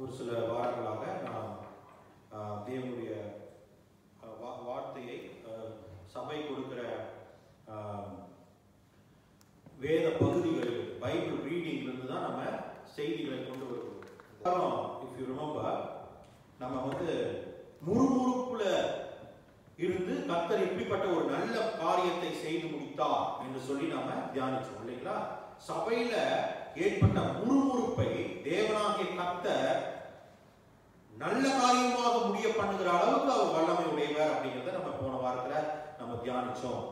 ஒரு சில வாரங்களாக நாம் தேவனுடைய வார்த்தையை சபை கொடுக்கிற வேத பகுதிகளில் பைபிள் ரீடிங்லேருந்து தான் நம்ம செய்திகளை கொண்டு வருவோம். இஃப் யூ ரிமெம்பர், நம்ம முறுமுறுப்புல இருந்து கர்த்தர் எப்படிப்பட்ட ஒரு நல்ல காரியத்தை செய்து முடித்தார் என்று சொல்லி நாம தியானிச்சோம் இல்லைங்களா? சபையில ஏற்பட்ட முறுமுறுப்பை தேவனாகிய கர்த்தர் நல்ல காரியமாக முடிய பண்ணுகிற அளவுக்கு அவர் வல்லமை உடையவர் அப்படிங்கிறத நம்ம போன வாரத்துல நம்ம தியானிச்சோம்.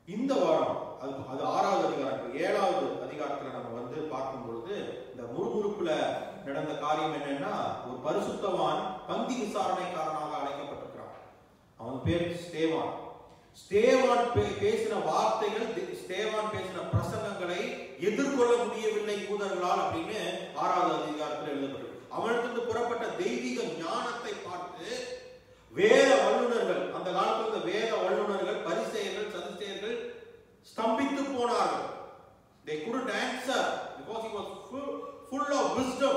இந்த வாரம் அது 6வது அதிகாரம் 7வது அதிகாரத்துல நம்ம பார்க்கும் பொழுது இந்த முறுமுறுப்புல நடந்த காரியம் என்னன்னா, ஒரு பரிசுத்தவான் பந்தி விசாரணைக்காரனாக அழைக்கப்பட்டிருக்கிறான். அவன் பேர் ஸ்தேவான். ஸ்தேவான் பேசின வார்த்தைகள், ஸ்தேவான் பேசின பிரசங்கங்களை எதிர்கொள்ள முடியவில்லை யூதர்களால் அப்படின்னு 6வது அதிகாரத்தில் எழுதப்பட்டிருக்கு. அவனிடத்திலிருந்து புறப்பட்ட தெய்வீக ஞானத்தை பார்த்து வேத வல்லுநர்கள், அந்த காலத்தில் வேத வல்லுநர்கள், பரிசேயர்கள், சதுசேயர்கள் ஸ்தம்பித்து போனார்கள். They couldn't answer because he was full of wisdom.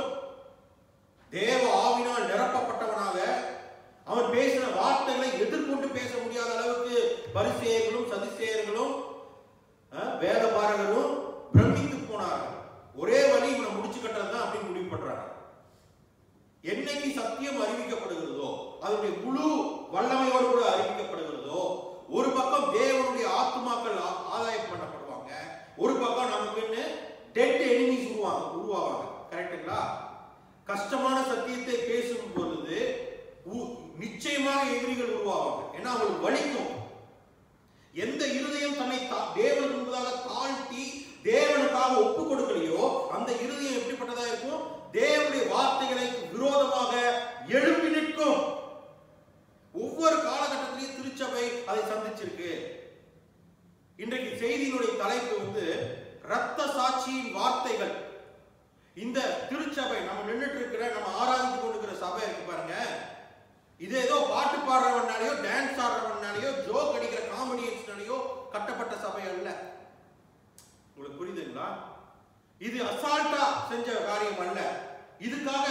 தேவ ஆவினால் நிரப்பப்பட்டவனாக அவன் பேசின வார்த்தைகளை எதிர்கொண்டு பேச முடியாத அளவுக்கு பரிசேயர்களும் சதுசேயர்களும் வேதபாரகரும் பிரமித்து போனார்கள். ஒரே வழி இவனை முடிச்சு கட்டுறதுதான் அப்படின்னு முடிவு பண்றாங்க. என்னைக்கு சத்தியம் அறிவிக்கப்படுகிறதோ, அதனுடைய முழு வல்லமையோடு கூட அறிவிக்கப்படுகிறதோ, ஒரு பக்கம் தேவனுடைய ஆத்துமாக்கள் ஆதாயம் பண்ணப்படுவாங்க, ஒரு பக்கம் நமக்கு டெட் எனிமீஸ் உருவாவாங்க. கரெக்டுங்களா? கஷ்டமான சத்தியத்தை பேசும் பொழுது நிச்சயமாக எதிரிகள் உருவாவாங்க. ஏன்னா அவங்களுக்கு வலிக்கும். எந்த இருதயம் தன்னை தேவனுக்கு முன்பதாக தாழ்த்தி தேவனுக்காக ஒப்பு கொடுக்கலையோ அந்த இருதயம் எப்படிப்பட்டதா இருக்கும்? தேவனுடைய வார்த்தைகளை விரோதமாக எழுப்பி நிற்கும். ஒவ்வொரு காலகட்டத்திலையும் திருச்சபை அதை சந்திச்சிருக்கு. இன்றைக்கு செய்தியினுடைய தலைப்பு இரத்த சாட்சியின் வார்த்தைகள். இந்த திருச்சபை நம்ம நின்றுட்டு இருக்கிற, நம்ம ஆராய்ந்து கொண்டிருக்கிற சபை இருக்கு பாருங்க, இது ஏதோ பாட்டு பாடுறவனாலேயோ டான்ஸ் ஆடுறவனாலேயோ ஜோக் அடிக்கிற காமெடியன்ஸ்னாலேயோ கட்டப்பட்ட சபை அல்ல. உங்களுக்கு புரியுதுங்களா? இது அசால்ட்டா செஞ்ச காரியம் அல்ல. இதுக்காக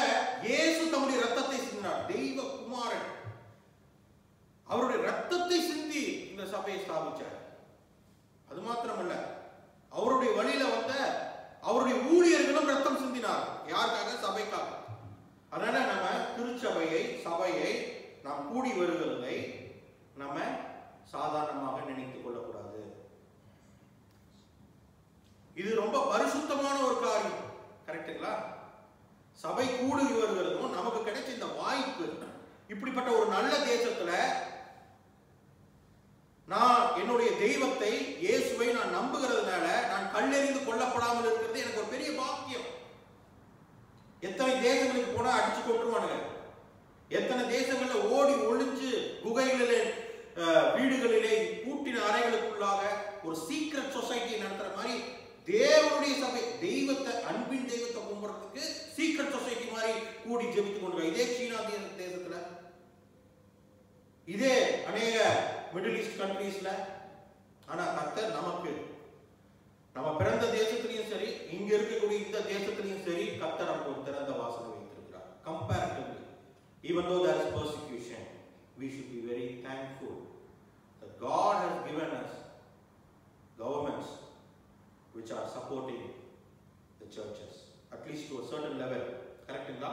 இயேசு தம்முடைய ரத்தத்தை சிந்தினார். தெய்வ குமாரன் அவருடைய ரத்தத்தை சிந்தி இந்த சபையை ஸ்தாபிச்சார். அது மாத்திரமல்ல, அவருடைய வழியில அவருடைய ஊழியர்களும் ரத்தம் சிந்தினார். யாருக்காக? சபைக்காக. அதனால நம்ம திருச்சபையை, சபையை, நாம் கூடி வருகிறதை நம்ம சாதாரணமாக நினைத்துக் கொள்ளக்கூடாது. இது ரொம்ப பரிசுத்தமான ஒரு காரியம். கரெக்டுங்களா? சபை கூடி வருகிறதும் நமக்கு கிடைச்ச இந்த வாய்ப்பு, இப்படிப்பட்ட ஒரு நல்ல தேசத்துல நான் என்னுடைய தெய்வத்தை, இயேசுவை நான் நம்புகிறதுனால நான் கல்லெறிந்து கொல்லப்படாமல் இருக்கிறது எனக்கு ஒரு பெரிய பாக்கியம். எத்தனை தேசங்களுக்கு போனா அடிச்சு கொண்டுருவானுங்க. எத்தனை தேசங்கள்ல ஓடி ஒளிஞ்சு குகைகளிலே, வீடுகளிலே, கூட்டின அறைகளுக்குள்ளாக ஒரு சீக்ரெட் சொசைட்டி நடத்துற மாதிரி தேவனுடைய சபை, தெய்வத்தை, அன்பின் தெய்வத்தை கும்பிடுறதுக்கு சீக்ரெட் சொசைட்டி மாதிரி கூடி ஜெபித்துக் கொண்டு, இதே சீனா தேசத்துல, இதே அநேக மிடில் ஈஸ்ட் கண்ட்ரீஸ்ல. ஆனா கர்த்தர் நமக்கு, நம்ம பிறந்த தேசத்திலையும் சரி, இங்க இருக்கக்கூடிய இந்த தேசத்திலையும் சரி, கர்த்தர் நமக்கு ஒரு திறந்த வாசலை வைத்திருக்கிறார். Comparatively, even though there is persecution, we should be very thankful that God has given us governments which are supporting the churches, at least to a certain level. Correctங்களா?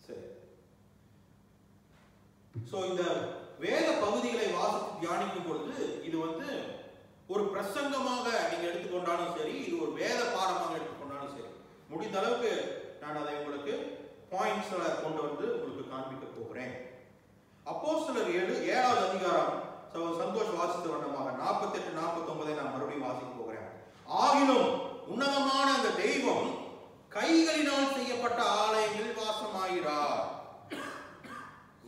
சரி. சோ இந்த வேத பகுதிகளை வாசித்து தியானிக்கும் பொழுது இது ஒரு பிரசங்கமாக நீங்க எடுத்துக்கொண்டாலும் சரி, இது ஒரு வேத பாடமாக எடுத்துக்கொண்டாலும் சரி, முடிந்த அளவுக்கு நான் அதை உங்களுக்கு பாயிண்ட்ஸ்ல கொண்டு உங்களுக்கு காண்பிக்க போகிறேன். அப்போஸ்தலர் 7வது அதிகாரம் சந்தோஷ் வாசித்த வண்ணமாக 48, 49 நான் மறுபடியும் வாசிக்க போகிறேன். ஆகிலும் உன்னதமான அந்த தெய்வம் கைகளினால் செய்யப்பட்ட ஆலயங்களில் வாசமாகிறார்.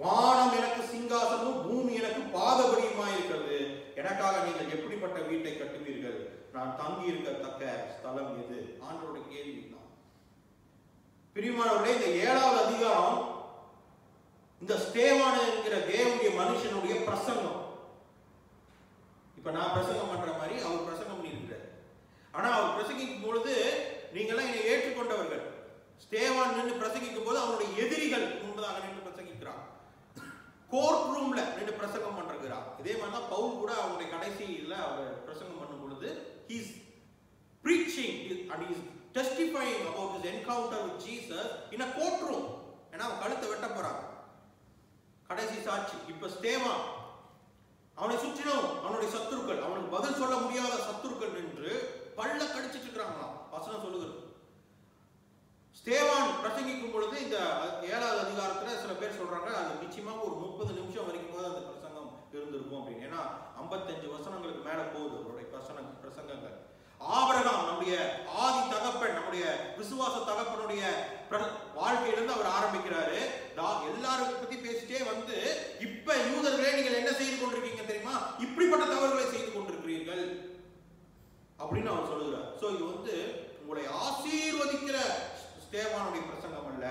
வானம் எனக்கு சிங்காசனமும் பூமி எனக்கு பாதபடியுமாயிருக்கிறது. எனக்காக நீங்கள் எப்படிப்பட்ட வீட்டை கட்டுவீர்கள்? நான் தங்கி இருக்கத்தக்க ஸ்தலம் எது? ஆண்டவருடைய கேள்வி தான். பிரியமானவர்களே, இந்த 7வது அதிகாரம் இந்த ஸ்தேவான் என்கிற தேவனுடைய மனுஷனுடைய பிரசங்கம். இப்ப நான் பிரசங்கம் பண்ற மாதிரி அவர் பிரசங்கம் பண்ணியிருக்கிறார். ஆனா அவர் பிரசங்கிக்கும் பொழுது நீங்களாம் என்னை ஏற்றுக்கொண்டவர்கள். ஸ்தேவான் நின்று பிரசங்கிக்கும் போது அவனுடைய எதிரிகள் முன்பதாக நின்று பிரசங்கிக்கிறான். கோர்ட் ரூம்ல நின்று பிரசங்கம் பண்றான். இதே மாதிரி தான் பவுல் கூட அவருடைய கடைசியில அவர் பிரசங்கம் பண்ணும் பொழுது he is preaching and he is testifying about his encounter with Jesus in a courtroom. ஏன்னா அவன் கழுத்தை வெட்ட போறாங்க, கடைசி சாட்சி. இப்ப ஸ்தேவான் அவனை சுற்றிலும் அவனுடைய சத்துருக்கள், அவனுக்கு பதில் சொல்ல முடியாத சத்துருக்கள் நின்று பல்ல கடிச்சிட்டு இருக்கிறாங்களாம். வசனம் சொல்லுகிறது. ஸ்தேவான் பிரசங்கிக்கும் பொழுது இந்த 7வது அதிகாரத்துல சில பேர் சொல்றாங்க அது நிச்சயமாக ஒரு 30 நிமிஷம் வரைக்கும் போது அந்த பிரசங்கம் இருந்திருக்கும் அப்படின்னு. ஏன்னா 55 வசனங்களுக்கு மேல போகுது அவருடைய பிரசங்கங்கள். ஆபிரகாம் நம்முடைய ஆதி தகப்பன், நம்முடைய விசுவாச தகப்பனுடைய வாழ்க்கையிலிருந்து அவர் ஆரம்பிக்கிறாரு. எல்லாரும் பத்தி பேசிட்டே வந்து, இப்ப யூதர்களே நீங்கள் என்ன செய்து கொண்டிருக்கீங்க தெரியுமா, இப்படிப்பட்ட தவறுகளை செய்து கொண்டிருக்கிறீர்கள் அப்படின்னு அவர் சொல்லுகிறார். சோ இது வந்து உங்களை ஆசீர்வதிக்கிற ஸ்தேவானுடைய பிரசங்கம் அல்ல,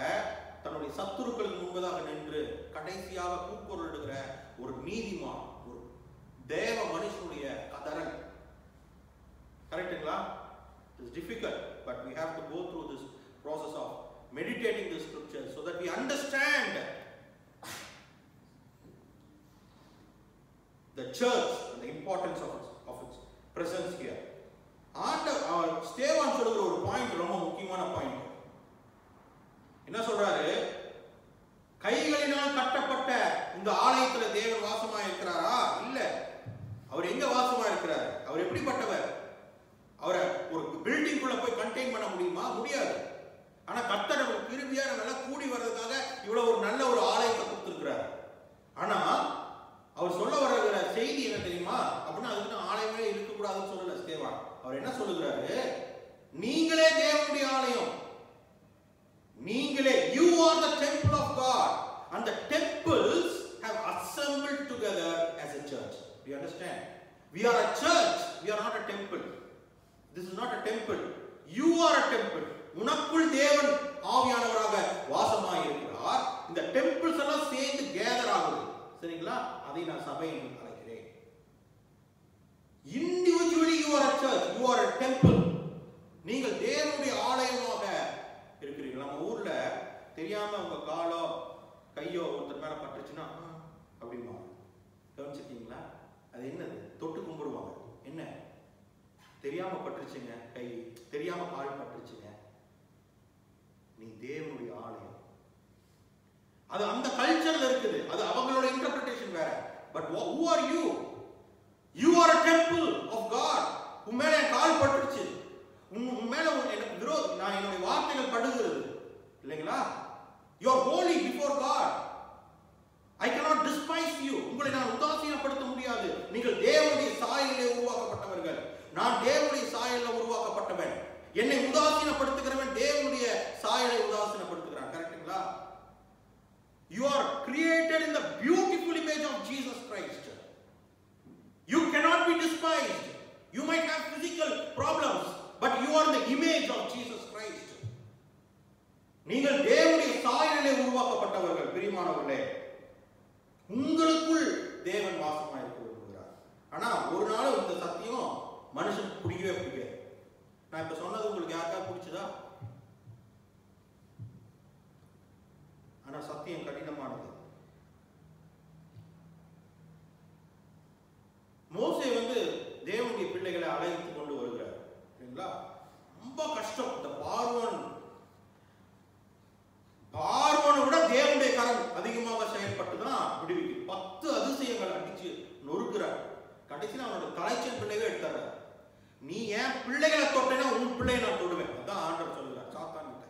தன்னுடைய சத்துருக்களுக்கு முன்பதாக நின்று கடைசியாக கூக்குரலிடுகிற ஒரு நீதிமான், ஒரு தேவ மனுஷனுடைய கதறல். கரெக்ட்டுங்களா? It's difficult, but we have to go through this process of meditating the scriptures so that we understand the church and the importance of its presence here. ஸ்தேவான் சொல்லுகிற ஒரு பாயிண்ட் ரொம்ப முக்கியமான பாயிண்ட். என்ன சொல்றாரு? கைகளினால் கட்டப்பட்ட இந்த ஆலயத்துல தேவன் வாசமா இருக்கிறாரா? இல்ல. அவர் எங்க வாசமா இருக்கிறார்? அவர் எப்படிப்பட்டவர்? அவரை ஒரு பில்டிங் குள்ள போய் கண்டெயின் பண்ண முடியுமா? முடியாது. ஆனா கர்த்தர் கிருபையா நம்ம கூடி வர்றதுக்காக இவ்வளவு ஒரு நல்ல ஒரு ஆலயத்தை கொடுத்திருக்கிறார். ஆனா அவர் சொல்ல வர்ற செய்தி என்ன தெரியுமா? அப்படின்னா அதுக்கு ஆலயமே இருக்கக்கூடாதுன்னு சொல்லல ஸ்தேவான். அவர் என்ன சொல்லுகிறாரு? நீங்களே தேவனுடைய ஆலயம், நீங்களே, you are the temple of God and the temples have assembled together as a church. Do you understand? We are a church, we are not a temple. This is not a temple. You are a temple. உனக்குள் தேவன் ஆவியானவராக வாசமாய் இருக்கிறார். இந்த temples எல்லாம் சேர்ந்து gather ஆகுது. சரிங்களா? அதை நான் சபை என்று அழைக்கிறேன். Individually you are a church, you are a temple. நீங்கள் தேவனுடைய ஆலயமாக இருக்கிறீர்கள். நம்ம ஊர்ல தெரியாம உங்க காலோ கையோ ஒருத்தர் மேல பட்டுச்சுன்னா அப்படிமா கவனிச்சிருக்கீங்களா? அது என்னது? தொட்டு கும்பிடுவாங்க. என்ன? தெரியாம பட்டுருச்சுங்க கை, தெரியாம கால் பட்டுருச்சுங்க. நீ தேவனுடைய ஆலயம். அது அந்த கல்ச்சர்ல இருக்குது. அது அவங்களோட இன்டர்பிரேஷன் வேற. But who are you? You are a temple of God. உன் மேல கால் பட்டுருச்சு, உன் மேல நான் என்னுடைய வார்த்தைகள் படுகிறது இல்லைங்களா? You are holy before God. I cannot despise you. உங்களை நான் உதாசீனப்படுத்த முடியாது. நீங்கள் தேவனுடைய சாயலிலே உருவாக்கப்பட்டவர்கள். நான் தேவனுடைய சாயலில் உருவாக்கப்பட்டவன். என்னை உதாசீனப்படுத்துகிறவன் தேவனுடைய சாயலை உதாசீனப்படுத்துகிறான். கரெக்ட்டுங்களா? You are created in the beautiful image of Jesus Christ. You cannot be despised. You might have physical problems, but you are the image of Jesus Christ. நீங்கள் தேவனுடைய சாயலிலே உருவாக்கப்பட்டவர்கள். பிரியமானவர்களே, உங்களுக்குள் தேவன் வாசமாய் இருக்க விரும்புகிறார். ஆனா ஒரு நாள் இந்த சத்தியம் மனுஷன் பிடிக்கவே பிடிக்காது. நான் இப்ப சொன்னது உங்களுக்கு யாருக்கா பிடிச்சதா? ஆனா சத்தியம் கடினமானது. மோசே வந்து தேவனுடைய பிள்ளைகளை அழைத்து கொண்டு வருகிறார் இல்லைங்களா? ரொம்ப கஷ்டம். இந்த பார்வோனை விட தேவனுடைய கரம் அதிகமாக செயல்பட்டுதான் விடுவிக்கு 10 அதிசயங்கள் அடிச்சு நொறுக்கிறார். கடைசியில் அவனோட தலைச்சன் பிள்ளைகளை எடுத்தார். நீ ஏன் பிள்ளைகளை தொட்டேன்னா உன் பிள்ளையை நான் தொடுவேன். அதான் ஆண்டவர் சொல்லுகிறார் சாத்தான் கிட்ட.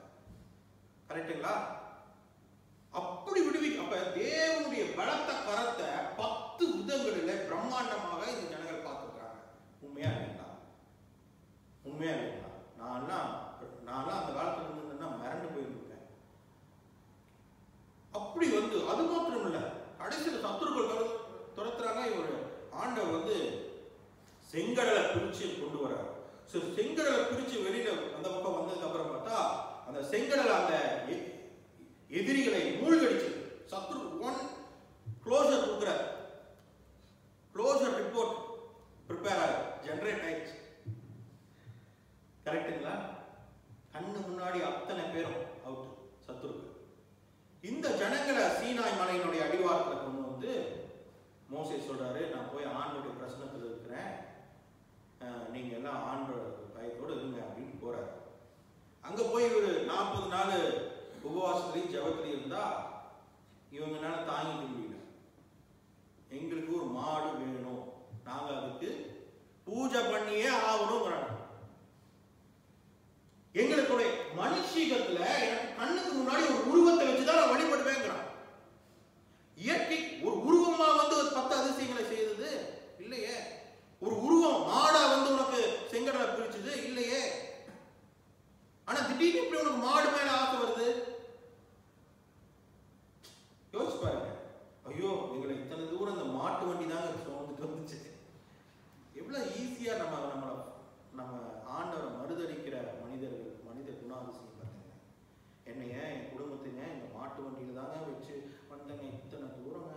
கரெக்டுங்களா? அப்படி விடுவிக்க. அப்ப தேவனுடைய பலத்த கரத்தை 10 விதங்களில் பிரம்மாண்டமாக இந்த ஜனங்கள் பார்த்துக்கிறாங்க. உண்மையா இல்லைங்களா? உண்மையா இல்லைங்களா? நான்லாம் அந்த காலத்துல இருந்ததுன்னா மிரண்டு போயிருப்பேன். அப்படி வந்து அது மாத்திரம் இல்ல, கடைசியில் சத்துருக்கள் துரத்துறாங்க. இவர் ஆண்டவர் வந்து செங்கடலை பிரிச்சு கொண்டு வர்றார். செங்கடலை பிரிச்சு வெளியில அந்த பக்கம் வந்ததுக்கு அப்புறம் பார்த்தா அந்த செங்கடலை அந்த எதிரிகளை மூழ்கடிச்சு சத்ரு ஒன் க்ளோசர் கொடுக்குறார். க்ளோசர் ரிப்போர்ட் ப்ரிப்பேர் ஆகுது, ஜெனரேட் ஆயிடுச்சு. கரெக்டுங்களா? கண்ணு முன்னாடி அத்தனை பேரும் அவுட், சத்துருக்கு. இந்த ஜனங்களை சீனாய் மலையினுடைய அடிவாரத்தில் கொண்டு வந்து மோசே சொல்றாரு, நான் போய் ஆண்டோடைய பிரசனத்தில் இருக்கிறேன், நீங்க எல்லாம் ஆண்டோட பயத்தோடு இருங்க அப்படின்னு போறாரு. அங்க போய் ஒரு 40 நாள் உபவாசத்திலையும் ஜபத்திலையும் இருந்தா இவங்கனால தாங்கிக்க முடியல. எங்களுக்கு ஒரு மாடு வேணும், நாங்க அதுக்கு பூஜை பண்ணியே ஆகணுங்கிறாங்க. எங்களுடைய மனுஷீகத்துல எனக்கு கண்ணுக்கு முன்னாடி ஒரு உருவத்தை வச்சுதான் நான் வழிபடுவேங்கிறான். இயற்கை ஒரு உருவமா வந்து ஒரு 10 அதிசயங்களை செய்தது இல்லையே. ஒரு உருவம் மாடா வந்து உனக்கு செங்கடலை பிரிச்சது இல்லையே. ஆனா திடீர்னு எப்படி உனக்கு மாடு மேல ஆசை வருது? யோசிச்சு பாருங்க. ஐயோ, எங்களை இத்தனை தூரம் இந்த மாட்டு வண்டி தாங்க சுமந்துட்டு வந்துச்சு. எவ்வளவு ஈஸியா நம்ம ஆண்டவரை மறுதளிக்கிற மனிதர்கள், மனித குணாதிசயம் பாருங்க. என்னைய என் குடும்பத்தைங்க இந்த மாட்டு வண்டியில தாங்க வச்சு வந்தங்க இத்தனை தூரங்க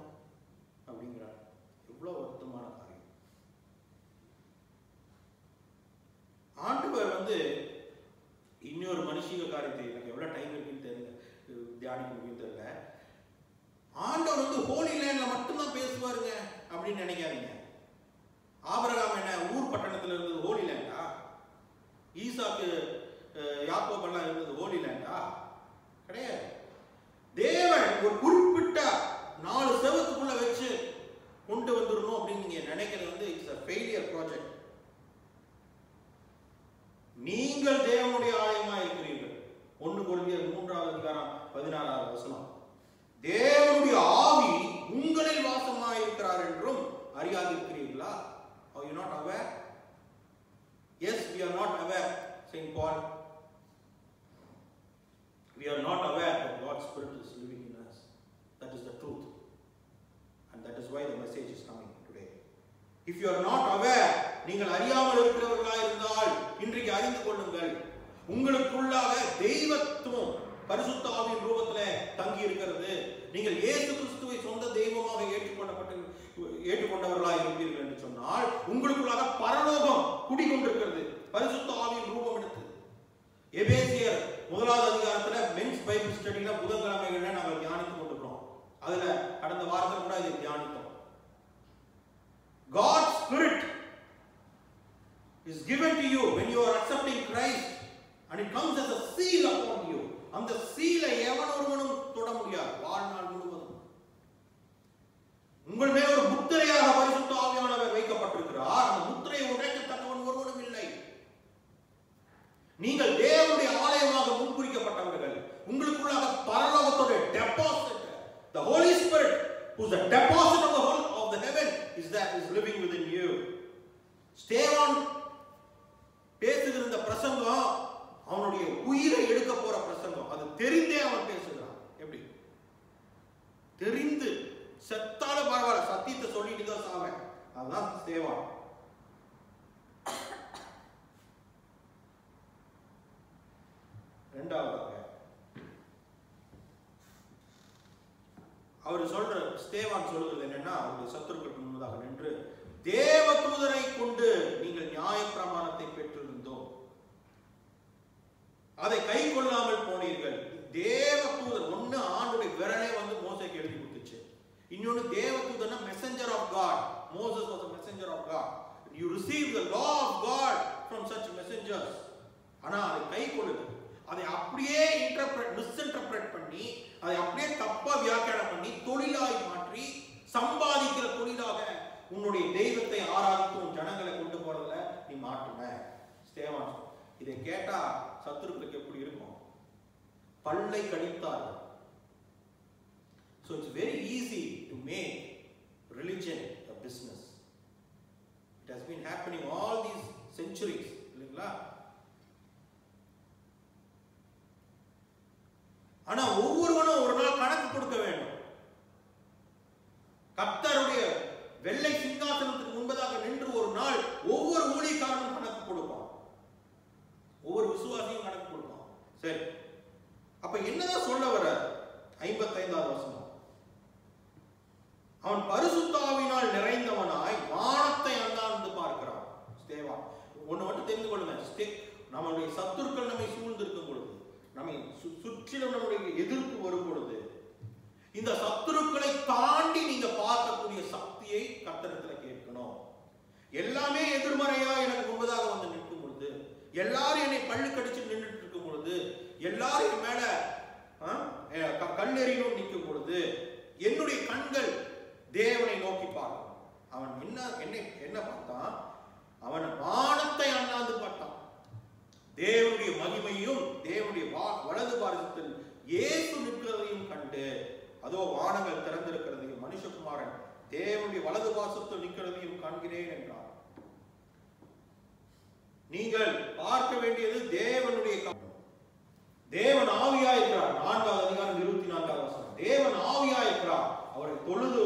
அப்படிங்கிறார். எவ்வளவு வருத்தமான காரியம். ஆண்டவர் வந்து இன்னொரு மனுஷிக காரியத்தை, எனக்கு எவ்வளவு டைம் இருக்குன்னு தெரியல, தியானிக்க முடியும் தெரியல. ஆண்டவர் வந்து ஹோலி லேண்ட்ல மட்டும்தான் பேசுவாருங்க அப்படின்னு நினைக்காதீங்க. ஆபிரகாம் என்ன ஊர் பட்டணத்துல இருந்தது ஹோலி லேண்டா? ஈசாக்கு யாக்கோபெல்லாம் இருந்தது ஹோலி லேண்டா? கிடையாது. தேவன் ஒரு குறிப்பிட்ட 4 செவத்துக்குள்ள வச்சு கொண்டு வந்துடணும் அப்படின்னு நீங்க நினைக்கிறது வந்து இட்ஸ் a failure project. நீங்கள் தேவனுடைய ஆலயமா இருக்கிறீர்கள். 1 கொரிந்தியர் 3:16 தேவனுடைய ஆவி உங்களில் வாசமாக இருக்கிறார் என்றும் அறியாதிருக்கிறீர்களா? Are you not aware? Yes, we are not aware, Saint Paul. We are not aware that God's Spirit is living in us. That is the truth. And that is why the message is coming today. If you are not aware, நீங்கள் அறியாமல் இருக்கிறவர்களாக இருந்தால் இன்றைக்கு அறிந்து கொள்ளுங்கள். உங்களுக்குள்ளாக தெய்வத்துவம் பரிசுத்த ஆவியின் ரூபத்திலே தங்கி இருக்கிறது. நீங்கள் இயேசு கிறிஸ்துவை சொந்த தெய்வமாக ஏற்றுக்கொண்டவர்களாக இருப்பீர்கள் என்று சொன்னால் உங்களுக்குள்ளாக பரலோகம் குடிகொண்டிருக்கிறது. பரிசுத்த ஆவியின் ரூபம் எடுத்து எபேசியர் 1வது அதிகாரத்துல மென்ஸ் பைபிள் ஸ்டடியில புதன்கிழமைகள்ல நாங்கள் தியானித்துக் கொண்டிருக்கிறோம். அதுல கடந்த வாரத்தில் கூட இதை தியானித்தோம். God's Spirit is given to you when you are accepting Christ, and it comes as a seal upon you. அந்த சீலை எவன் ஒருவனும் தொட முடியாது வாழ்நாள் முழுவதும். உங்கள் மேல் ஒரு முத்திரையாக பரிசுத்த ஆவியானவர் வைக்கப்பட்டிருக்கிறார். அந்த முத்திரையை உடைக்கத்தக்கவன் ஒருவனும் இல்லை. நீங்கள் தேவனுடைய ஆலயமாக முன்குறிக்கப்பட்டவர்கள். உங்களுக்குள்ளாக பரலோகத்தோட deposit, the Holy Spirit, who is the deposit of the heaven, is living within you. ஸ்தேவான் பேசுகிற இந்த பிரசங்கம் அவனுடைய உயிரை எடுக்க போற பிரசங்கம். அது தெரிந்தே அவன் பேசுகிறான். எப்படி தெரிந்து செத்தால பரவாயில்ல, சத்தியத்தை சொல்லிட்டு தான் சாவேன். அதுதான் ஸ்தேவான். இரண்டாவதாக அவர் சொல்ற ஸ்தேவான் சொல்லுகிறது என்னன்னா, அவருடைய சத்துருக்களுக்கு முன்பதாக நின்று தேவ தூதரை கொண்டு நீங்கள் நியாயப்பிரமாணத்தை பெற்றிருந்தோம், அதை கை கொள்ளாமல் போனீர்கள். தேவ தூதர் ஒன்னு ஆண்டுடைய விரலே வந்து மோசேக்கு எழுதி கொடுத்துச்சு. இன்னொன்னு தேவ தூதர்னா messenger of God. Moses was a messenger of God. You receive the law of God from such messengers. ஆனா அதை கை கொள்ளுது, அதை அப்படியே மிஸ்இன்டர்பிரட் பண்ணி, அதை அப்படியே தப்பா வியாக்கியானம் பண்ணி தொழிலாய் மாற்றி சம்பாதிக்கிற தொழிலாக உன்னுடைய தெய்வத்தை ஆராதிக்கும் ஜனங்களை கொண்டு போறதுல நீ மாட்டுன. ஸ்தேவான் இதை கேட்டா சத்துருக்களுக்கு எப்படி இருக்கும்? பல்லை கடித்தார்கள். So it's very easy to make religion a business. It has been happening all these centuries. இல்லைங்களா? ஆனா ஒவ்வொருவனும் ஒரு நாள் கணக்கு கொடுக்க வேண்டும். கர்த்தருடைய வெள்ளை சிங்காசனத்துக்கு முன்பதாக நின்று ஒரு நாள் ஒவ்வொரு ஊழியக்காரனும் கணக்கு கொடுப்பான், ஒவ்வொரு விசுவாசியும் கணக்கு கொடுப்பான். சரி, அப்ப என்னதான் சொல்ல வர? 55வது வசனம், அவன் பரிசுத்த ஆவியினால் நிறைந்தவனாய் வானத்தை அண்ணாந்து பார்க்கிறான். ஸ்தேவான் ஒண்ணு மட்டும் தெரிந்து கொள்ளுங்க, நம்மளுடைய சத்துருக்கள் நம்மை சூழ்ந்திருக்கும் பொழுது நம்மை சுற்றிலும் நம்முடைய எதிர்ப்பு வரும் பொழுது இந்த சத்துருக்களை தாண்டி நீங்க பார்க்கக்கூடிய சக்தியை கர்த்தரிடத்துல கேட்கணும். எல்லாமே எதிர்மறையா எனக்கு முன்பதாக வந்து நிற்கும் பொழுது, எல்லாரும் என்னை பள்ளு கடிச்சு நின்றுட்டு இருக்கும் பொழுது, எல்லாரும் என் மேல கல்லெறியும் நிற்கும் பொழுது, என்னுடைய கண்கள் தேவனை நோக்கி பார்க்கும். அவன் என்ன பார்த்தான்? அவன் வானத்தை அண்ணாந்து பார்த்தான். தேவனுடைய மகிமையும் தேவனுடைய வலது பாரசத்தில் இயேசு நிற்கிறதையும் கண்டு, அதோ வானங்கள் திறந்திருக்கிறதையும் மனுஷகுமாரன் தேவனுடைய வலது பாசத்தில் நிற்கிறதையும் காண்கிறேன் என்றார். நீங்கள் பார்க்க வேண்டியது தேவனுடைய தேவன் ஆவியாயிருக்கிறார். 4வது அதிகாரம் 24வது வசனம். தேவன் ஆவியாயிருக்கிறார். அவரை தொழுது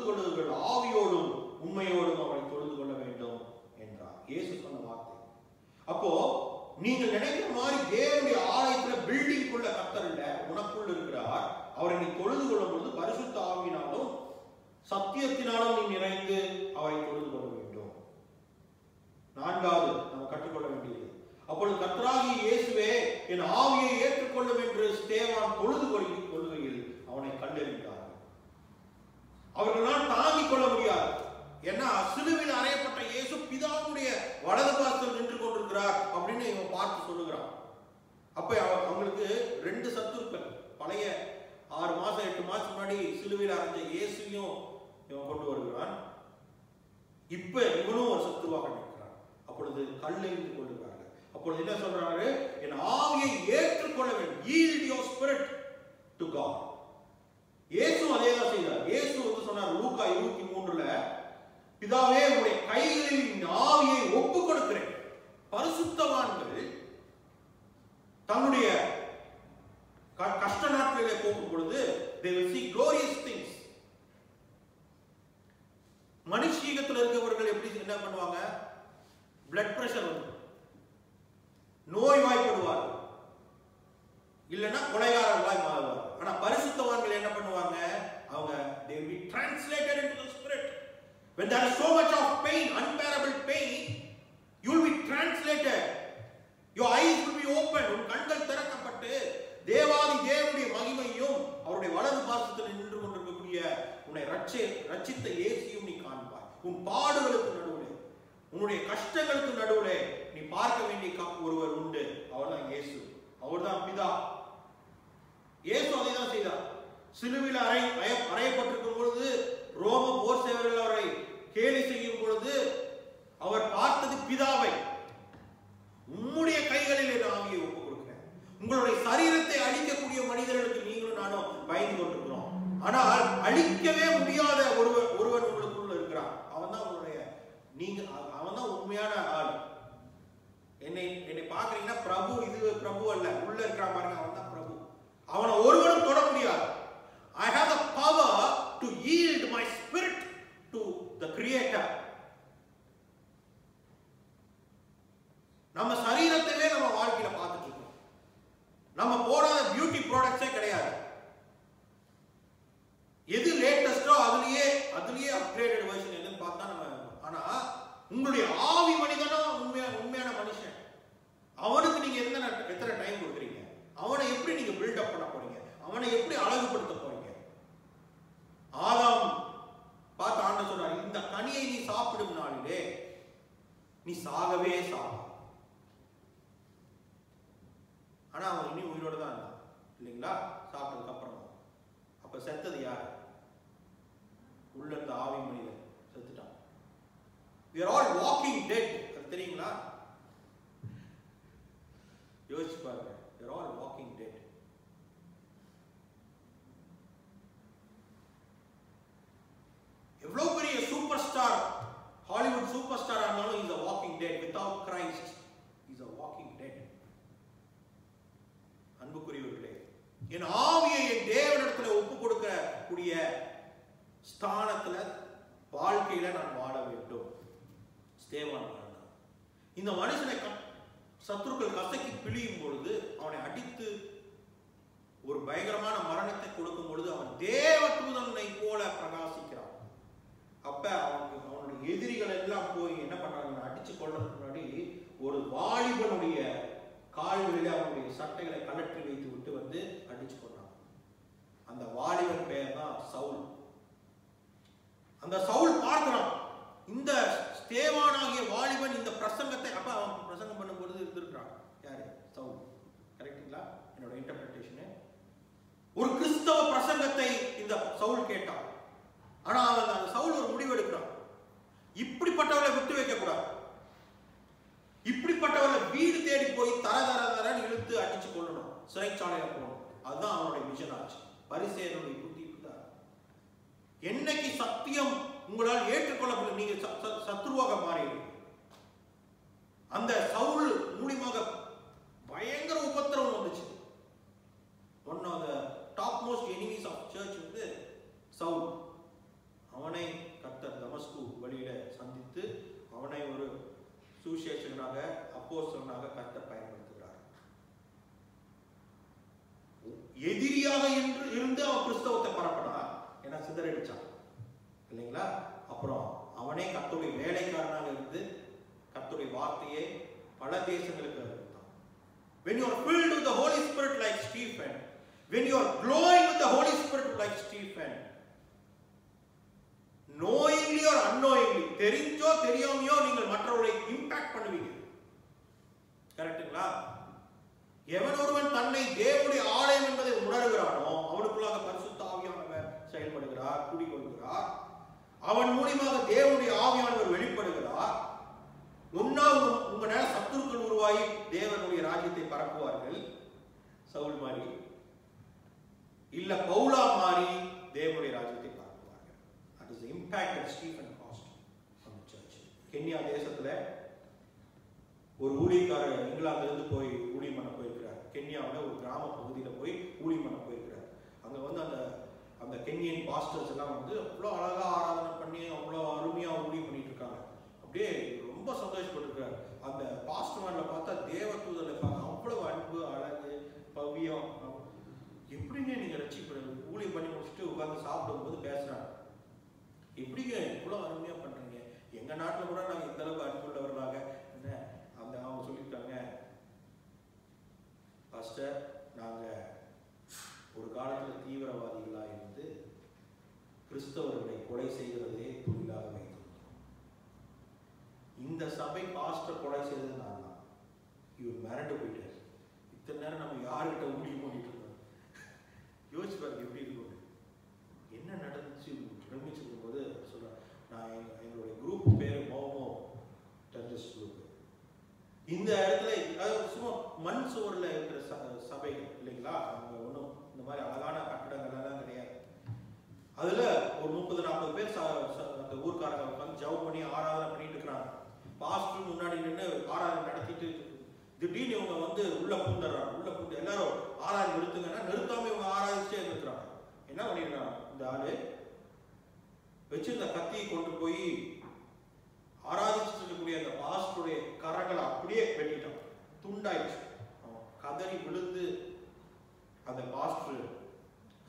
கொள்ளுங்கள், ஆவியோடும் உண்மையோடும் அவரை தொழுது கொள்ள வேண்டும் என்றார். இயேசு சொன்ன வார்த்தை. அப்போ நீங்கள் நினைக்கிற மாதிரி தேவனுடைய ஆலயத்துல பில்டிங் குள்ள கர்த்தர் இல்ல, உனக்குள் இருக்கிறார். அவரை நீ தொழுது கொள்ளும் பொழுது பரிசுத்த ஆவியினாலும் சத்தியத்தினாலும் நீ நிறைந்து அவரை தொழுது கொள்ள வேண்டும். 4வது நம்ம கற்றுக்கொள்ள வேண்டியது, அப்பொழுது கர்த்தராகிய இயேசுவே என் ஆவியை ஏற்றுக்கொள்ளும் என்று ஸ்தேவான் தொழுது கொள்கையில் அவனை கண்டறிந்தார். அவர்களால் தாங்கிக் கொள்ள முடியாது. ஏன்னா சிலுவையில் அறையப்பட்ட இயேசு பிதாவுடைய வலது பாசத்தில் நின்று கொண்டிருக்கிறார் அப்படின்னு இவன் பார்த்து சொல்லுகிறான். அப்ப அவங்களுக்கு 2 சத்துருக்கள், பழைய 6 மாசம் 8 மாசம் முன்னாடி சிலுவையில் அறைஞ்ச இயேசுவையும் இவன் கொண்டு வருகிறான். இப்ப இவனும் ஒரு சத்துருவாக நிற்கிறான். அப்பொழுது கல்லெறிந்து கொள்கிறார்கள். அப்பொழுது என்ன சொல்றாரு? என் ஆவியை ஏற்றுக்கொள்ள வேண்டும். Yield your spirit to God. இயேசு அதேதான் செய்தார். இயேசு வந்து சொன்னார் லூக்கா 23ல, பிதாவே உங்களுடைய கைகளில் இந்த ஆவியை ஒப்புக் கொடுக்கிறேன். பரிசுத்தவான்கள் தன்னுடைய கஷ்ட நாட்களிலே போகும் பொழுது they will see glorious things. மனுஷீகத்தில் இருக்கவர்கள் எப்படி என்ன பண்ணுவாங்க? பிளட் பிரஷர் வந்து நோய்வாய்ப்படுவார், இல்லைன்னா கொலைகாரர்களாய் மாறுவார். ஆனா பரிசுத்தவான்கள் என்ன பண்ணுவாங்க? அவங்க they will be translated into the spirit. When there is so much of pain, unbearable pain, you will be translated. Your eyes will be opened. உன் கண்கள் திறக்கப்பட்டு தேவாதி தேவனுடைய மகிமையும் அவருடைய வலது பாசத்தில் நின்று கொண்டிருக்கக்கூடிய உன்னை ரட்சித்த இயேசுவையும் நீ காண்பாய். உன் பாடுகளுக்கு நடுவிலே, உன்னுடைய கஷ்டங்களுக்கு நடுவிலே நீ பார்க்க வேண்டிய ஒருவர் உண்டு. அவர்தான் இயேசு. அவர்தான் பிதா. இயேசு அதை தான் செய்தார். சிலுவையில் அறையப்பட்டிருக்கும் பொழுது ரோம போர் சேவர்கள் அவரை கேலி செய்யும் பொழுது அவர் பார்த்தது பிதாவை. உம்முடைய கைகளில் என் ஆவியை ஒப்புக் கொடுக்கிறேன். உங்களுடைய சரீரத்தை அழிக்கக்கூடிய மனிதர்களுக்கு நீங்களும் நானும் பயந்து கொண்டிருக்கிறோம். ஆனால் அழிக்கவே முடியாத ஒருவன் உங்களுக்குள்ள இருக்கிறான். அவன் தான் உங்களுடைய அவன் தான் உண்மையான ஆள். என்னை பாக்குறீங்கன்னா பிரபு, இது பிரபு அல்ல, உள்ள இருக்கிற பாருங்க, அவன் தான் பிரபு. அவனை ஒருவனும் தொட முடியாது. I have the power to yield my spirit to the Creator. நம்ம சரீரத்தையே நம்ம வாழ்க்கையில பார்த்துட்டு இருக்கோம். நம்ம போடாத பியூட்டி ப்ராடக்ட்ஸே கிடையாது. எது லேட்டஸ்டோ அதுலயே அப்கிரேடட் வெர்ஷன் எதுன்னு பார்த்தா நம்ம. ஆனா உங்களுடைய ஆவி மனிதனும் உண்மையான மனுஷன். அவனுக்கு நீங்க எத்தனை டைம் கொடுக்குறீங்க? அவனை எப்படி நீங்க பில்டப் பண்ண போறீங்க? அவனை எப்படி அழகுபடுத்த போறீங்க? ஆதாம் பார்த்து ஆண்டவர் சொல்றாரு, இந்த கனியை நீ சாப்பிடும் நாளிலே நீ சாகவே சாக. ஆனா அவன் இன்னும் உயிரோடு தான் இருந்தான் இல்லைங்களா? சாப்பிட்டதுக்கு அப்புறம். அப்ப செத்தது யாரு? உள்ள இருந்த ஆவி மனிதன் செத்துட்டான். We are all walking dead. அது தெரியுங்களா? யோசிச்சு பாருங்க. We are all walking dead. எவ்வளவு பெரிய super star, Hollywood super star ஆனாலும் is a walking dead. Without Christ is a walking dead. அன்புக்குரியவர்களே, என் ஆவியை என் தேவனிடத்துல ஒப்பு கொடுக்க கூடிய ஸ்தானத்துல வாழ்க்கையில நான் வாழ வேண்டும். ஸ்தேவான் வாழ்ந்தான். இந்த மனுஷனை சத்துருக்கள் கசக்கி பிழியும் பொழுது, அவனை அடித்து ஒரு பயங்கரமான மரணத்தை கொடுக்கும் பொழுது அவன் தேவதூதனை போல பிரகாசிக்கிறான். அப்ப அவனுடைய எதிரிகள் எல்லாம் போய் என்ன பண்றாங்க? அடிச்சு கொள்றதுக்கு முன்னாடி ஒரு வாலிபனுடைய கால்களிலே அவனுடைய சட்டைகளை கலற்றி வைத்து அந்த வாலிபன் பெயர் தான் சவுல். அந்த சவுல் பார்க்கிறான், இந்த ஸ்தேவானாகிய வாலிபன் இந்த பிரசங்கத்தை, அப்ப அவன் பிரசங்கம் பண்ணும்போது இருந்திருக்கிறான். யாரு? சவுல். கரெக்டுங்களா? என்னோட இன்டர்பிரேஷன். ஒரு கிறிஸ்தவ பிரசங்கத்தை இந்த சவுல் கேட்டான். ஆனா அவன் அந்த சவுல் ஒரு முடிவு எடுக்கிறான். இப்படிப்பட்டவர்களை விட்டு வைக்க கூடாது, இப்படிப்பட்டவர்களை வீடு தேடி போய் தர தர தரன்னு இழுத்து அடிச்சு கொள்ளணும், சிறைச்சாலையில போகணும். அதுதான் அவனுடைய மிஷன் ஆச்சு. பரிசேயனுடைய புத்தி இப்படிதான். என்னைக்கு சத்தியம் உங்களால் ஏற்றுக்கொள்ளப்படும், நீங்க சத்ருவாக மாறிடுவீங்க. அந்த சவுல் மூலியமாக பயங்கர உபத்திரவம் வந்துச்சு. One of the top most enemies of church வந்து சவுல். அவனை கர்த்தர் தமஸ்கு வழியில சந்தித்து அவனை ஒரு சுவிசேஷகனாக, அப்போஸ்தலனாக கர்த்தர் பயன்படுத்துகிறார். எதிரியாக இருந்து அவன் கிறிஸ்தவத்தை பரப்பினான், ஏன்னா சிதறடிச்சான் இல்லைங்களா? அப்புறம் அவனே கர்த்தருடைய வேலைக்காரனாக இருந்து கர்த்தருடைய வார்த்தையை பல தேசங்களுக்கு அறிவித்தான். When you are filled with the Holy Spirit like Stephen, when you are glowing with the Holy Spirit like Stephen, knowingly or unknowingly, தெரிஞ்சோ தெரியாமையோ நீங்கள் மற்றவர்களை இம்பாக்ட் பண்ணுவீங்க. கரெக்ட்டுங்களா? எவன் ஒருவன் தன்னை தேவனுடைய ஆலயம் என்பதை உணர்கிறானோ அவனுக்குள்ளாக பரிசுத்த ஆவியானவர் செயல்படுகிறார், குடிகொள்கிறார். அவன் மூலமாக தேவனுடைய ஆவியானவர் வெளிப்படுகிறார். உன்னா உங்க மேல சத்துருக்கள் உருவாகி தேவனுடைய ராஜ்யத்தை பரப்புவார்கள். சவுல் மாறி இல்ல பவுலா மாறி தேவனுடைய ராஜ்யத்தை பரப்புவார்கள். That is the impact that Stephen caused on the church. Kenya தேசத்துல ஒரு ஊழியக்காரர் இங்கிலாந்துல இருந்து போய் ஊழியம் பண்ண போயிருக்கிறார். கென்யாவில் ஒரு கிராம பகுதியில போய் ஊழியம் பண்ண போயிருக்கிறார். அங்க வந்து அந்த கென்யன் பாஸ்டர்ஸ் எல்லாம் வந்து அவ்வளோ அழகா ஆராதனை பண்ணி அவ்வளோ அருமையா ஊழியம் பண்ணிட்டு இருக்காங்க. அப்படியே ரொம்ப சந்தோஷப்பட்டிருக்காரு. அந்த பாஸ்டர்ல பார்த்தா தேவதூதர்ல பார்க்க அவ்வளவு அன்பு, அழகு, பவ்யம். எப்படிங்க நீங்க ரட்சிப்பு ஊழியம் பண்ணி முடிச்சுட்டு உட்கார்ந்து சாப்பிடும்போது பேசுறாங்க, எப்படிங்க இவ்வளவு அருமையா பண்றீங்க, எங்க நாட்டுல கூட நாங்க இந்த அளவுக்கு அன்புள்ளவர்களாக என்ன அந்த அவங்க சொல்லியிருக்காங்க, பாஸ்டர் நாங்க ஒரு காலத்துல தீவிரவாதிகளா இருந்து கிறிஸ்தவர்களை கொலை செய்கிறதே தொழிலாக வைத்திருந்தோம். இந்த சபை பாஸ்டர் கொலை செய்தது நான் தான். இவர் மிரண்டு போயிட்டார். இத்தனை நேரம் நம்ம யாருக்கிட்ட ஊழியம் பண்ணிட்டு இருக்கோம், யோசிச்சு பாருங்க எப்படி இருக்கும். என்ன நடந்துச்சு பிரமிச்சிருக்கும் போது சொல்றேன். நான் எங்களுடைய குரூப் பேரு மோமோ டெரரிஸ்ட் குரூப். இந்த இடத்துல அதாவது சும்மா மண் சுவரில் இருக்கிற சபைகள் இல்லைங்களா, அவங்க ஒன்றும் இந்த மாதிரி அழகான கட்டடங்கள்லாம் கிடையாது. அதுல ஒரு 30-40 பேர் அந்த ஊர்க்காரங்க உட்காந்து ஜவ் பண்ணி ஆராதனை பண்ணிட்டு இருக்கிறாங்க. பாஸ்டர் முன்னாடி நின்று ஆராதனை நடத்திட்டு திடீர்னு இவங்க வந்து உள்ள பூந்துடுறாங்க. உள்ள பூந்து எல்லாரும் ஆராதனை நிறுத்துங்கன்னா நிறுத்தாம இவங்க ஆராதிச்சே இருக்கிறாங்க. என்ன பண்ணிடுறாங்க, இந்த ஆளு வச்சிருந்த கத்தியை கொண்டு போய் ஆராதிச்சுட்டு இருக்கக்கூடிய அந்த பாஸ்டருடைய கரங்களை அப்படியே வெட்டிட்டான், துண்டாயிடுச்சு. கதறி விழுந்து அந்த பாஸ்டர்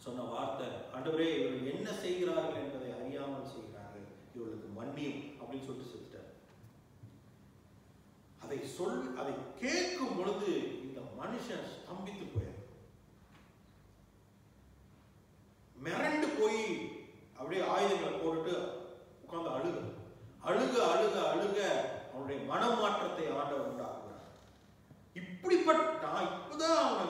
சொன்ன வார்த்தை, ஆண்டவரே இவர்கள் என்ன செய்கிறார்கள் என்பதை அறியாமல் செய்கிறார்கள், இவர்களுக்கு மன்னியும் அப்படின்னு சொல்லிட்டு செத்துட்டார். அதை கேட்கும் பொழுது இந்த மனுஷன் ஸ்தம்பித்து போயார், மிரண்டு போய் அப்படியே ஆயுதங்களை போட்டுட்டு உட்கார்ந்து அழுக அழுக அழுக அழுக அவனுடைய மனமாற்றத்தை ஆண்டவர் உண்டாக்குகிறார். இப்படிப்பட்ட நான் இப்பதான் அவனை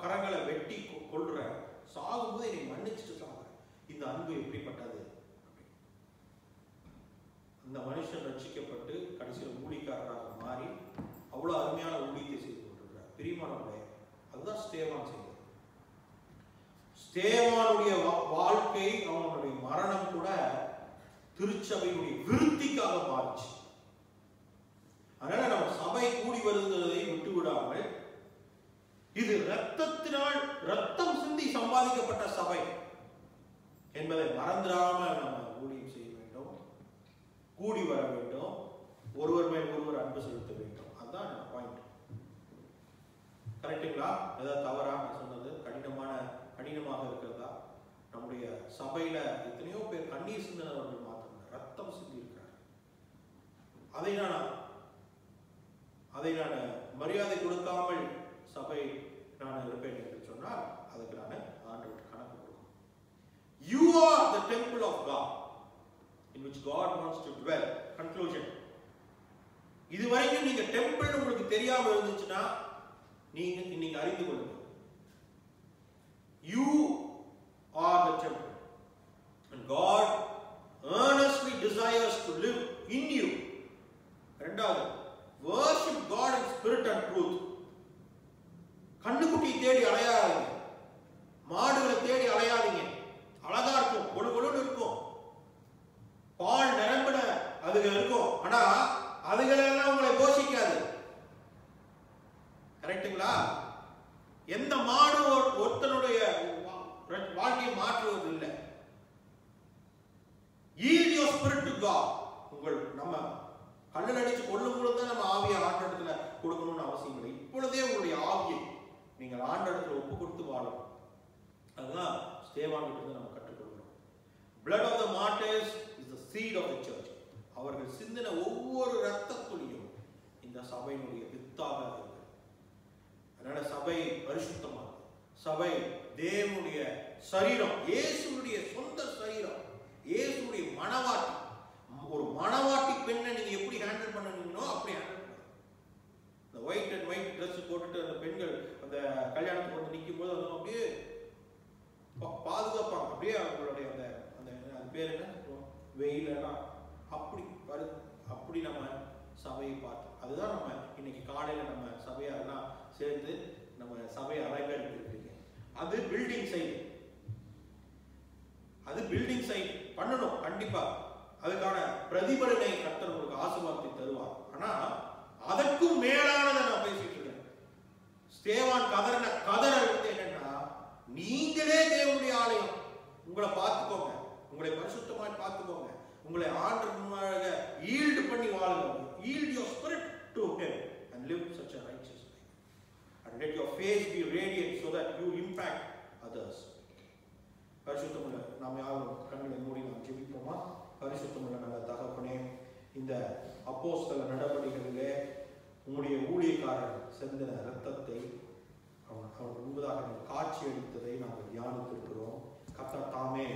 கரங்களை வெட்டி கொள்றேன், சாகும்போது என்னை மன்னிச்சுட்டு சாகுறேன், இந்த அன்பு எப்படிப்பட்டது. அந்த மனுஷன் ரட்சிக்கப்பட்டு கடைசியில் ஊழியக்காரராக மாறி அவ்வளவு அருமையான ஊழியத்தை செய்து கொண்டிருக்கிறார். பிரியமானவர்களே, அதுதான் ஸ்தேவான் செய்தது. ஸ்தேவானுடைய வாழ்க்கை, அவனுடைய மரணம் கூட திருச்சபையுடைய விருத்திக்காக மாறிச்சு. அதனால நம்ம சபை கூடி வருகிறதை விட்டு விடாமல், இது ரத்தத்தினால் ரத்தம் சிந்தி சம்பாதிக்கப்பட்ட சபை என்பதை மறந்துடாம நம்ம ஊழியம் செய்ய வேண்டும், கூடி வர வேண்டும், ஒருவர் மேல் ஒருவர் அன்பு செலுத்த வேண்டும். அதுதான் பாயிண்ட். கரெக்டுங்களா? ஏதாவது தவறா சொன்னது? கடினமாக இருக்கிறதா? நம்முடைய சபையில எத்தனையோ பேர் கண்ணீர் சிந்தினவர்கள் மாத்திரம் ரத்தம் சிந்தி இருக்கிறார். அதை நான் மரியாதை கொடுக்காமல் சபை நான் இருப்பேன் என்று சொன்னால் அதுக்கு நான் ஆண்டவர் கணக்கு கொடுக்கணும். You are the temple of God in which God wants to dwell. Conclusion. இதுவரைக்கும் நீங்க டெம்பிள் உங்களுக்கு தெரியாம இருந்துச்சுன்னா நீங்க இன்னைக்கு அறிந்து கொள்ளுங்க. You are the temple and God earnestly desires to live in you. இரண்டாவது, worship God in spirit and truth. கண்ணுக்குட்டி தேடி அலையாதீங்க, மாடுகளை தேடி அலையாதீங்க. அழகா இருக்கும், கொழு கொழுன்னு இருக்கும், பால் நிரம்பின அதுகள் இருக்கும், ஆனா அதுகளெல்லாம் உங்களை போஷிக்காது. கரெக்டுங்களா? எந்த மாடு ஒருத்தனுடைய வாழ்க்கையை மாற்றுவது இல்லை. Yield your spirit to God. நம்ம கல்லில் அடிச்சு கொள்ளும் பொழுது தான் நம்ம ஆவியை ஆண்டஇடத்துல கொடுக்கணும்னு அவசியம் இல்லை. இப்பொழுதே உங்களுடைய ஆவியை நீங்கள் ஆண்டஇடத்துல ஒப்பு கொடுத்து வாழணும். அதுதான் ஸ்தேவான் கிட்ட நம்ம கற்றுக்கொள்கிறோம். Blood of the martyrs is the seed of the church. அவர்கள் சிந்தின ஒவ்வொரு இரத்த துளியும் இந்த சபையினுடைய வித்தாக இருக்கு. அதனால சபை பரிசுத்தமானது. சபை தேவனுடைய சரீரம், இயேசுவுடைய சொந்த சரீரம், இயேசுவுடைய மணவாட்டி. ஒரு மணவாட்டி பெண்ணை நீங்க எப்படி ஹேண்டில் பண்ணீங்களோ அப்படி ஹேண்டில் பண்ணணும். இந்த ஒயிட் அண்ட் ஒயிட் ட்ரெஸ் போட்டுட்டு அந்த பெண்கள் அந்த கல்யாணத்துக்கு வந்து நிற்கும் போது அதுவும் அப்படியே பாதுகாப்பாங்க. அப்படியே அவங்களுடைய அந்த அந்த அது பேர் என்ன, வெயிலெல்லாம் அப்படி அப்படி நம்ம சபையை பார்த்தோம். அதுதான் நம்ம இன்னைக்கு காலையில் நம்ம சபையெல்லாம் சேர்ந்து நம்ம சபையை அலங்கரித்திருக்கீங்க. அது பில்டிங் சைடு, அது பில்டிங் சைடு பண்ணணும். கண்டிப்பா அதுக்கான பிரதிபலனை கர்த்தர் உங்களுக்கு ஆசீர்வாதத்தை தருவார். ஆனா அதற்கும் மேலானதை நான் பேசிட்டு இருக்கேன். ஸ்தேவான் கதற வந்து என்னன்னா, நீங்களே தேவனுடைய ஆலயம், உங்களை பார்த்துக்கோங்க, உங்களை பரிசுத்தமாய் பார்த்துக்கோங்க, உங்களை ஆண்டவருக்கு முன்னாக ஈல்ட் பண்ணி வாழுங்க. Yield your spirit to him and live such a righteous life and let your face be radiant so that you impact others. பரிசுத்தமுள்ள நாம் யாரும் கண்களை மூடி நாம் ஜெபிப்போமா? பரிசுத்தமுள்ள நல்ல தகப்பனே, இந்த அப்போஸ்தல நடவடிக்கைகளிலே உங்களுடைய ஊழியக்காரர் சிந்தின இரத்தத்தை அவனுக்கு முன்பதாக காட்சி அளித்ததை நாங்கள் தியானித்திருக்கிறோம். கர்த்தர் தாமே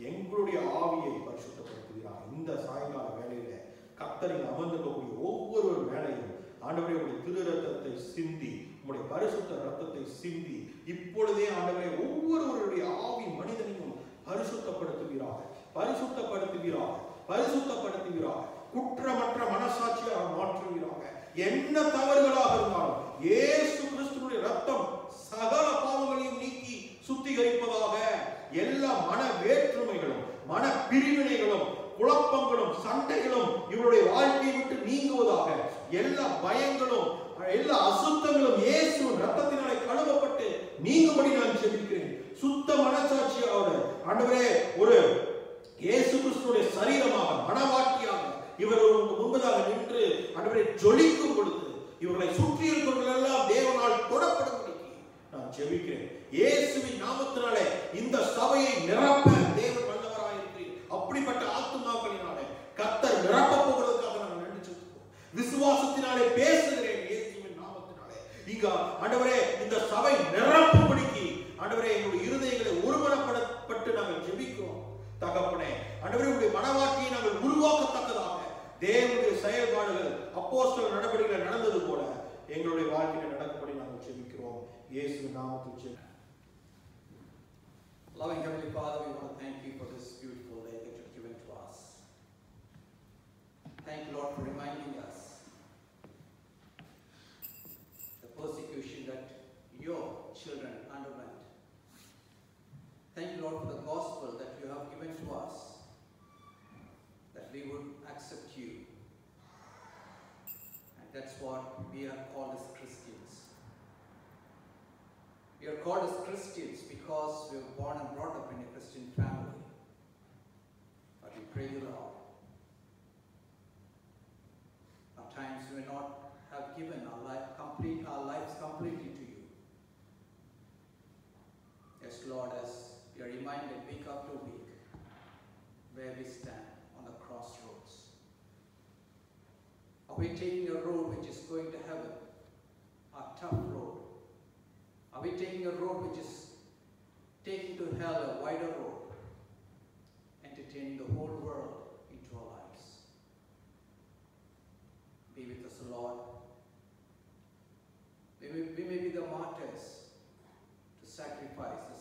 எங்களுடைய ஆவியை பரிசுத்தப்படுத்துகிறார். இந்த சாயங்கால வேளையில கர்த்தரில் அமர்ந்திருக்கக்கூடிய ஒவ்வொரு வேளையும் ஆண்டவரே உடைய திரு ரத்தத்தை சிந்தி, உங்களுடைய பரிசுத்த ரத்தத்தை சிந்தி இப்பொழுதே ஆண்டவரே ஒவ்வொருவருடைய ஆவி மனிதனையும் பரிசுத்தப்படுத்துகிறார், பரிசுத்தப்படுத்துகிறார், பரிசுத்தப்படுத்துகிறார். குற்றமற்ற மனசாட்சியாக மாற்றுகிறாங்க. என்ன தவறுகளாக இருந்தாலும் இயேசு கிறிஸ்துவினுடைய ரத்தம் சகல பாவங்களையும் நீக்கி சுத்திகரிப்பதாக. எல்லா மன வேற்றுமைகளும் மன பிரிவினைகளும் குழப்பங்களும் சண்டைகளும் இவருடைய வாழ்க்கையை விட்டு நீங்குவதாக. எல்லா பயங்களும் எல்லா அசுத்தங்களும் இயேசுவின் ரத்தத்தினாலே கழுவப்பட்டு நீங்கும்படி நான் ஜெபிக்கிறேன். சுத்த மனசாட்சியோட ஆண்டவரே ஒரு இயேசு கிறிஸ்துவினுடைய சரீரமாக மனவாட்டியாக இவர்களுக்கு முன்பதாக நின்று ஆண்டவரே ஜொலிக்கும் பொழுது இவர்களை சுற்றி இருக்கிறவர்கள் எல்லாம் தேவனால் தொடப்படும்படிக்கு நான் ஜெபிக்கிறேன். இயேசுவின் நாமத்தினாலே இந்த சபையை நிரப்ப தேவன் வல்லவராய் இருக்கிறீர். அப்படிப்பட்ட ஆத்துமாக்களினாலே கர்த்தர் நிரப்ப போகிறதுக்காக நான் நன்றி செலுத்துகிறோம். விசுவாசத்தினாலே பேசுகிறேன். இயேசுவின் நாமத்தினாலே இங்க ஆண்டவரே இந்த சபை நிரப்பும்படிக்கு ஆண்டவரே எங்களுடைய இருதயங்களை ஒருமனப்பட்டு நாங்கள் ஜெபிக்கிறோம். தகப்பனே ஆண்டவரே உடைய மனவாட்டியை நாங்கள் உருவாக்கத்தக்கதாக தேவனுடைய செயல்பாடுகள் அப்போஸ்தல நடவடிக்கைகள் நடந்தது போல எங்களுடைய வாழ்க்கையில் நடக்கும்படி நாங்கள் ஜெபிக்கிறோம். இயேசுவின் நாமத்தில் ஜெபிக்கிறோம். Loving Heavenly Father, we want to thank you for this beautiful day that you've given to us. Thank you, Lord, for reminding us the persecution that your children underwent. Thank you, Lord, for the gospel that you have given to us, that we would accept you. And that's what we are called as Christians. We are called as Christians because we were born and brought up in a Christian family. But we pray you, Lord. Sometimes we may not have given our lives completely to you. Yes, Lord, as we are reminded week after week where we stand on the crossroads. Are we taking a road which is going to heaven? A tough road? Are we taking a road which is taking to hell, a wider road? entertaining the whole world into our lives. Be with us, Lord. We may be the martyrs to sacrifice